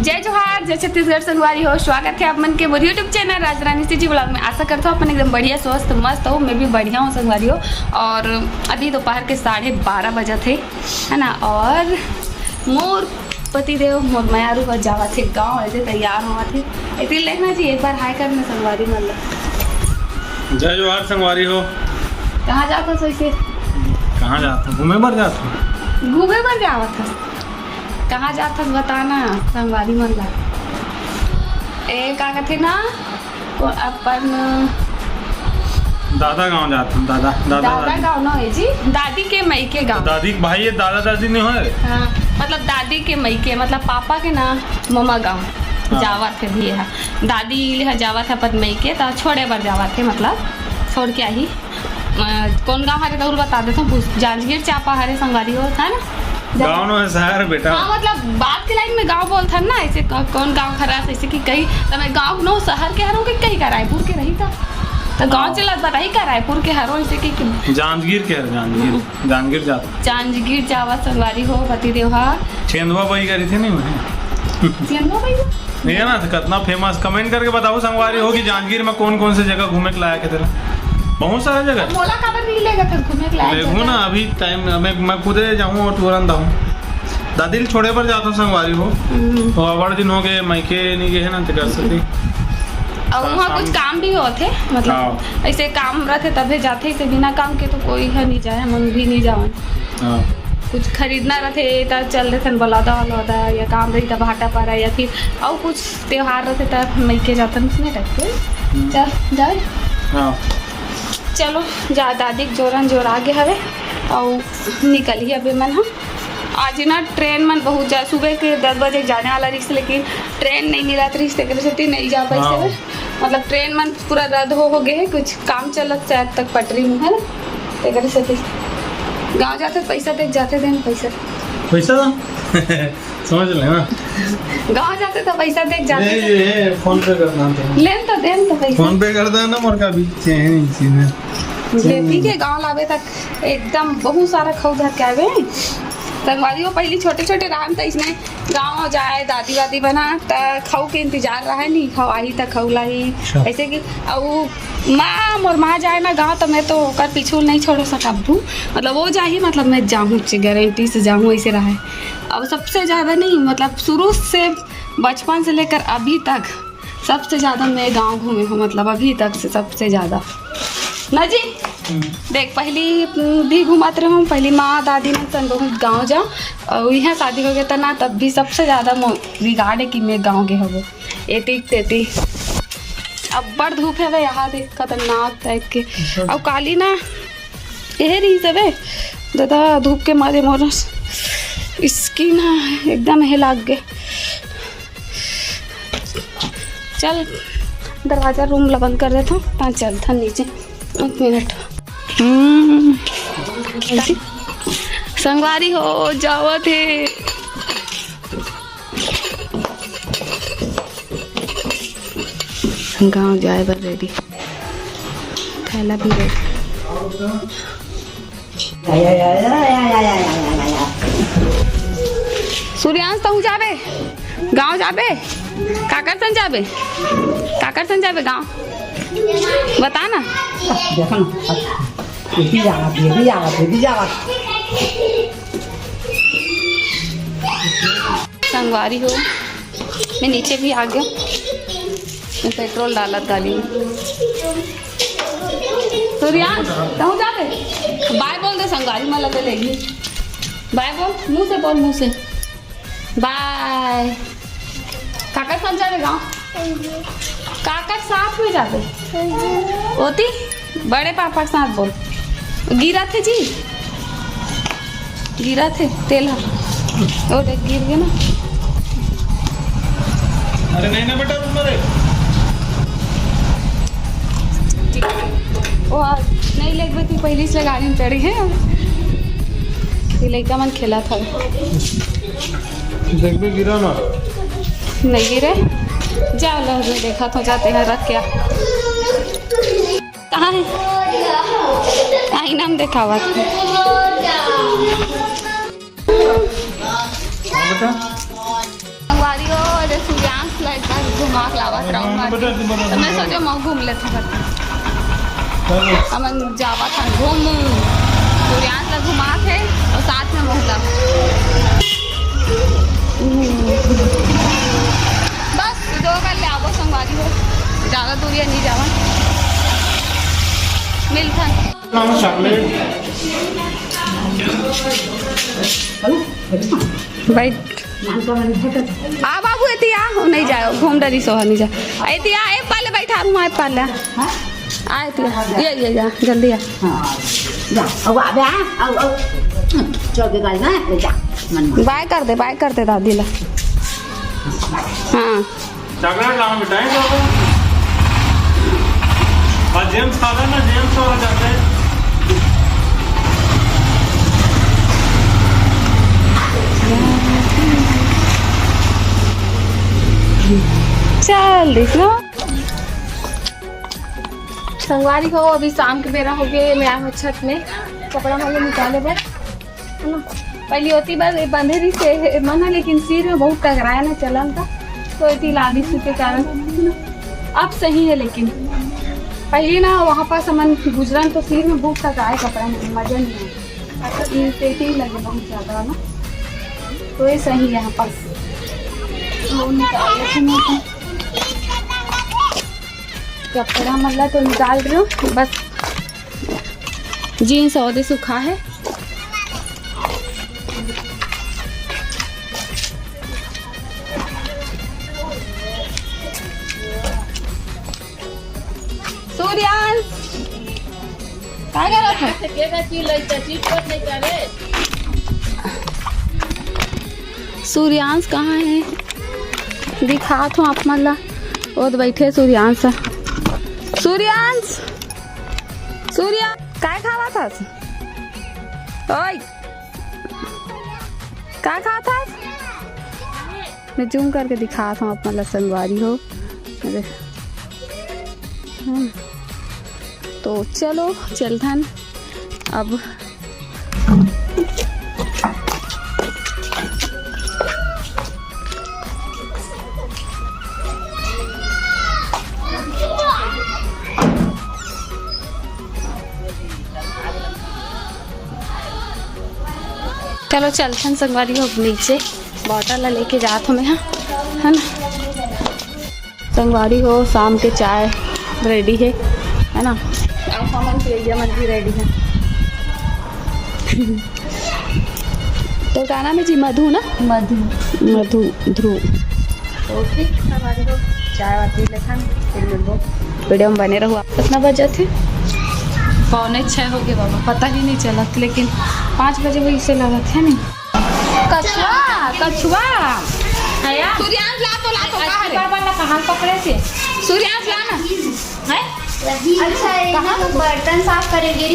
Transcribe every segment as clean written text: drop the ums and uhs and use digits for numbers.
जय जोहार, जय छत्तीसगढ़ संगवारी हो। स्वागत है आप मन के मोर यूट्यूब चैनल राजरानी जी ब्लॉग में। आशा करता हूँ अपन एकदम बढ़िया स्वस्थ मस्त हो। मैं भी बढ़िया हूँ संगवारी हो। और अभी दोपहर के 12:30 बजे थे, है ना। और मोर पतिदेव मोर मयारू बच जावा थे, गाँव ऐसे तैयार हुआ थे। इतनी देखना चाहिए, एक बार हाय करना संगवारी मतलब। जय जोहार संगवारी हो। कहाँ जाता सो इसे? कहाँ जाता? घूमे पर जाता। घूमे पर जावा था। कहाँ जाता बताना संगवारी मतलब। ए का कहते ना अपन दादा गांव जाता। दादा गाँव ना है जी, दादी के मई के गाँव। दादी भाई ये दादा दादी नहीं हो। हाँ, मतलब दादी के मई के मतलब पापा के ना ममा गाँव। हाँ। जावा थे भी है दादी लिहा जावा था अपन मई के तो छोड़े बार जावा थे, मतलब छोड़ के आई। कौन गाँव हरे तो बता देता हूँ। जांजगीर चापा हरे संगवारी हो, है ना। गाँव न शहर बेटा। हाँ, मतलब बात के लाइन में गाँव बोलता ना, ऐसे कौन गाँव खराब ऐसे कि कहीं तो मैं गाँव नो शहर के हरों के कहीं का रायपुर के रही था तो गाँव चला बताई का रायपुर के हरों ऐसे कि जांजगीर के जांजगीर जाता। जांजगीर जावा संगवारी हो पति देवा चेंदुआ बाई करी थी नहीं मैं नहीं है ना। तो कितना फेमस कमेंट करके बताओ संगवारी हो कि जांजगीर में कौन कौन से जगह घूमे के लायक है तेरा। बहुत सारा जगह मोला खबर नहीं लेगा फिर घूमने के लायक देखो ना। अभी टाइम मैं खुद जाऊँ और तुरंत आऊँ। दादी छोड़े पर जाता हूँ संगवारी हो। तो अवर दिन हो गए मैके नहीं गए है ना, तो कर सकती। और वहाँ कुछ काम भी होते मतलब ऐसे काम रहते तभी जाते से बिना काम के तो कोई है नहीं जाए, हम भी नहीं जाओ। कुछ खरीदना रहते तो चल रहे थे बलौदा या काम रही तब भाटा पारा या फिर और कुछ त्योहार रहते तब मैके जाते नहीं रखते। चल जाए चलो जा दादी जोरन जोर आगे हवे और निकली अभी मन हम आज ना। ट्रेन मन बहुत जा सुबह के 10 बजे जाने वाला रिक्स, लेकिन ट्रेन नहीं मिला तो रिश्ते के नहीं जा पाए। मतलब ट्रेन मन पूरा रद्द हो गए है, कुछ काम चलत शायद तक पटरी में, है ना। से गाँव जाते पैसा देख जाते देन पैसा समझ ले ना। गाँव जाते तो पैसा देख जाते ये फोन पे करना लेन तो देन तो पैसा फोन पे कर देना मोर का भी लेती के गाँव लावे तक एकदम बहुत सारा खौ धर के आवे संगवारी हो। पहले छोटे छोटे राम तो इसने गाँव जाए दादी वादी बना तो खऊ के इंतजार रहा है नहीं, खऊ आई तो खऊ लाई ऐसे कि और माँ मोर माँ जाए ना गाँव तो मैं तो कर पीछू नहीं छोड़ सकूँ, मतलब वो जाही मतलब मैं जाऊँ गारंटी से जाऊँ ऐसे रहा है। अब सबसे ज़्यादा नहीं मतलब शुरू से बचपन से लेकर अभी तक सबसे ज़्यादा मैं गाँव घूमे हूँ, मतलब अभी तक से सबसे ज़्यादा ना जी। देख पहली भी घुमाते रहे हूँ, पहली माँ दादी ने सन बहुत गाँव जाओ और यहाँ शादी हो गया था ना, तब भी सबसे ज़्यादा रिगार्ड है कि मैं गाँव के हो एती। अब बड़ धूप है वे यहाँ देख खतरनाक टाइप के और काली ना यह रही सब है दादा धूप के मारे मोर इसकी ना एकदम है लाग गए। चल दरवाज़ा रूम ला बंद कर देता हूँ ता चल था नीचे 1 मिनट। संगवारी हो जावा थे गाँव जाए बर रेडी थैला भी रेडी। सूर्यांश तू जाबे गाँव जाबे काकर सन जाबे गाँव बता ना। संगवारी हो मैं नीचे भी आ गया, मैं पेट्रोल डालत गाड़ी में। सूर्यांश तू जाबे बाय बोल दे संगवारी में लगे लेगी बाय बोल मुँह से बाय। काकर सन जाबे गाँव काकर साथ में जाबे होती बड़े पापा के साथ बोल। गिरा थे जी गिरा थे तेल और गिर गया ना। अरे नहीं ना बेटा वो नहीं लेग थी पहले से गाड़ी में चढ़ी है। लड़का मन खेला था देख भी गिरा ना नहीं गिरे जाओ लो मैं देखा तो जाते हैं रख क्या कहाँ है कहीं नाम देखा हुआ संगवारी हो ला एक बार घुमा के लावत रहूँ तो मैं सोचो मैं घूम लेते हम जावा था घूम सूर्यांश ला घुमा के और साथ में मोहला बस दो कर ले आवो संगवारी हो ज़्यादा दूरिया नहीं जावा मिलता भाई आ बाबू एती आ नहीं जाओ घूम डरी सोहा नहीं जा एती आ ए पाले बैठा रूम आ पाले आ एती ये जा जल्दी आ जा अब आ बे आओ चल के गाड़ी में ले जा बाय कर दे दादी ला हाँ चॉकलेट लाओ बेटा है और जेम्स खा ना जेम्स और जाते चल देखो संगवारी हो अभी शाम के बेरा हो गए मैं आया हूँ छत में कपड़ा वाले निकाले बस है ना पहली होती बस बंधे रही से मन है लेकिन सिर में बहुत टकराया ना चलन था तो इतनी लादिश के कारण अब सही है लेकिन पहले ना वहाँ पास मन गुजरन तो सिर में बहुत टकराए कपड़ा में मजा नहीं है इरिटेटिंग लगे बहुत ज़्यादा ना तो ये सही है यहाँ पास कपड़ा मतलब तो निकाल रही हूँ बस जीन्स और सूखा है सूर्यांश काय करत है सूर्यांश कहाँ है दिखा तो आप मतलब वो तो बैठे सूर्यांश सूर्या काय खावा था ओए काय खा था मैं जूम करके दिखा था आप मतलब संगवारी हो तो चलो चलथन अब चलो चलथन संगवारी हो नीचे बॉटल लेके जात हमें है ना संगवारी हो शाम के चाय रेडी है ना अब हमन मन भी रेडी है तो क्या नाम है जी मधु ना मधु ध्रुव तो ठीक संगवारी हो चाय वाती लेखन फिर मिलबो वीडियो में बने रहो कितना बजे थे 5:45 हो गए बाबा पता ही नहीं चला लेकिन 5 बजे वही से लगा था नहीं कछुआ सूर्यांश ला तो कहाँ पकड़े थे सूर्यांश ला ना है अच्छा कहाँ बर्तन साफ करेगी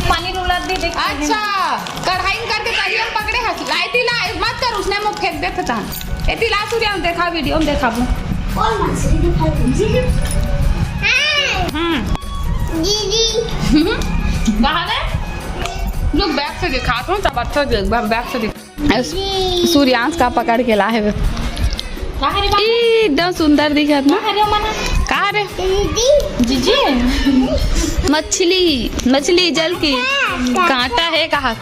पानी रुला दे देख अच्छा कढ़ाई करके तभी हम पकड़े हस लाइटी ला मत कर उसने मुंह फेंक दे था एती ला सूर्यांश देखा वीडियो में देखा वो और मछली दिखा दीजिए दीदी कहाँ है लोग बैग से दिखाता हूँ तब अच्छा बैग से सूर्यांश का पकड़ के ला है एकदम सुंदर दिखा ना कहाँ रे जीजी मछली जल की कांटा है कहा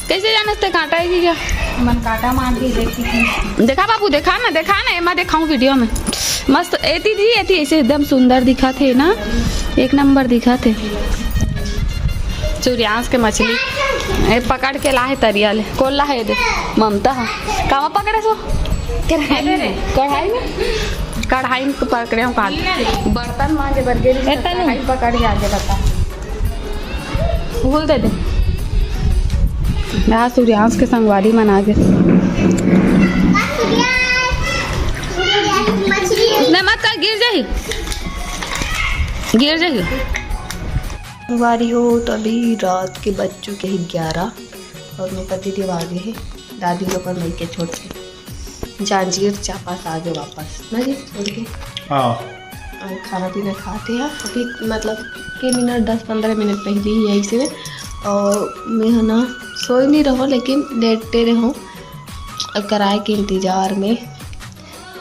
कैसे जाना कांटा है कि क्या मन कांटा मार के देखती थी देखा बाबू देखा ना मैं दिखाऊं वीडियो में मस्त एती थी ऐसे एकदम सुंदर दिखा थे ना एक नंबर दिखा थे सूर्यांश के मछली पकड़ के लाए तरिया ले कौन लाए दे ममता कहाँ पकड़े सो कढ़ाई में पकड़े हूँ काल बर्तन मांगे बर्गे कढ़ाई पकड़ के आगे बता भूल दे यहाँ सूर्यांश के संगवारी मना के मत कर गिर जाही संगवारी हो तो अभी रात के बज चुके हैं 11 और मैं पति देव आगे है दादी लोग को मिल के छोड़ के जांजगीर चापास आ गए वापस ना जी छोड़ के हाँ खाना पीना खाते हैं अभी मतलब के मिनट 10-15 मिनट पहले ही यही से और मैं है ना सोई नहीं रहो लेकिन लेटे रहो किराए के इंतज़ार में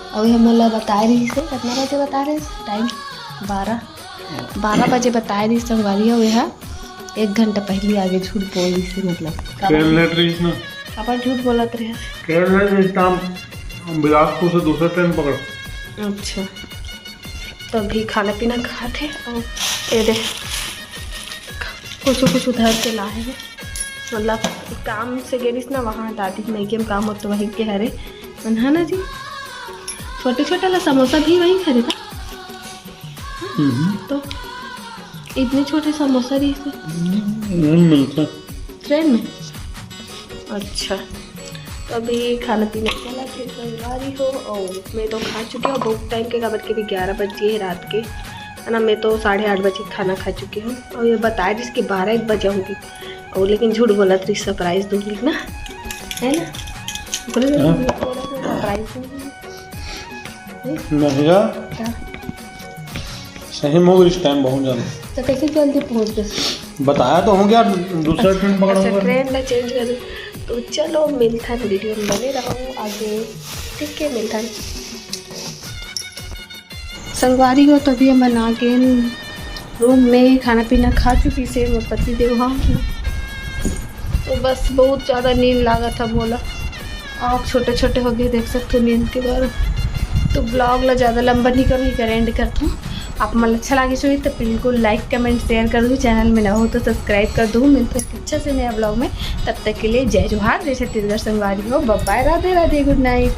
अभी हम मतलब बता रही से कितना बजे बता रहे टाइम 12 बजे बताए रही संगवारी हो यहाँ 1 घंटा पहले आगे झूठ बोल रही से मतलब अपन झूठ बोलत रहे बिलासपुर से दूसरा ट्रेन पकड़। अच्छा तो अभी खाना पीना खाते और ये दे कुछ उधर से लाए हैं मतलब काम से गेरिस ना वहाँ दादी नहीं के काम हो तो वहीं के हरे है ना जी। छोटे ला समोसा भी वहीं खरीदा तो इतने छोटे समोसा भी मिलता ट्रेन में। अच्छा तो अभी खाना पीना चला तैयारी हो और मैं तो खा चुकी हूँ बहुत टाइम के खबर के भी 11 बज गए हैं रात के है ना। मैं तो 8:30 बजे खाना खा चुकी हूँ और ये बताया जिसकी 12-1 बजे होंगी और लेकिन झूठ बोला तो सरप्राइज दूंगी ना है ना सरप्राइज सही में इस टाइम बहुत ज़्यादा तो कैसे जल्दी पहुँच गए बताया तो हूँ क्या दूसरा ट्रेन पकड़ूंगा। ट्रेन ना चेंज कर तो चलो मिलता है वीडियो में बने रहो आगे ठीक है मिलता है संगवारी हो तो अभी हम बना के रूम में खाना पीना खा चुकी से मैं पति देव हाँ तो बस बहुत ज़्यादा नींद लगा था बोला आप छोटे हो गए देख सकते हो नींद के बारे तो ब्लॉग ला ज़्यादा लंबा नहीं करूँ कर एंड करता हूँ। आप मतलब अच्छा लगे सो तो बिल्कुल लाइक कमेंट शेयर कर दो चैनल में ना हो तो सब्सक्राइब कर दो। मिलते हैं अच्छा से नया ब्लॉग में तब तक के लिए जय जोहार जय छत्तीसगढ़ संगवारी हो bye Radhe Radhe good night.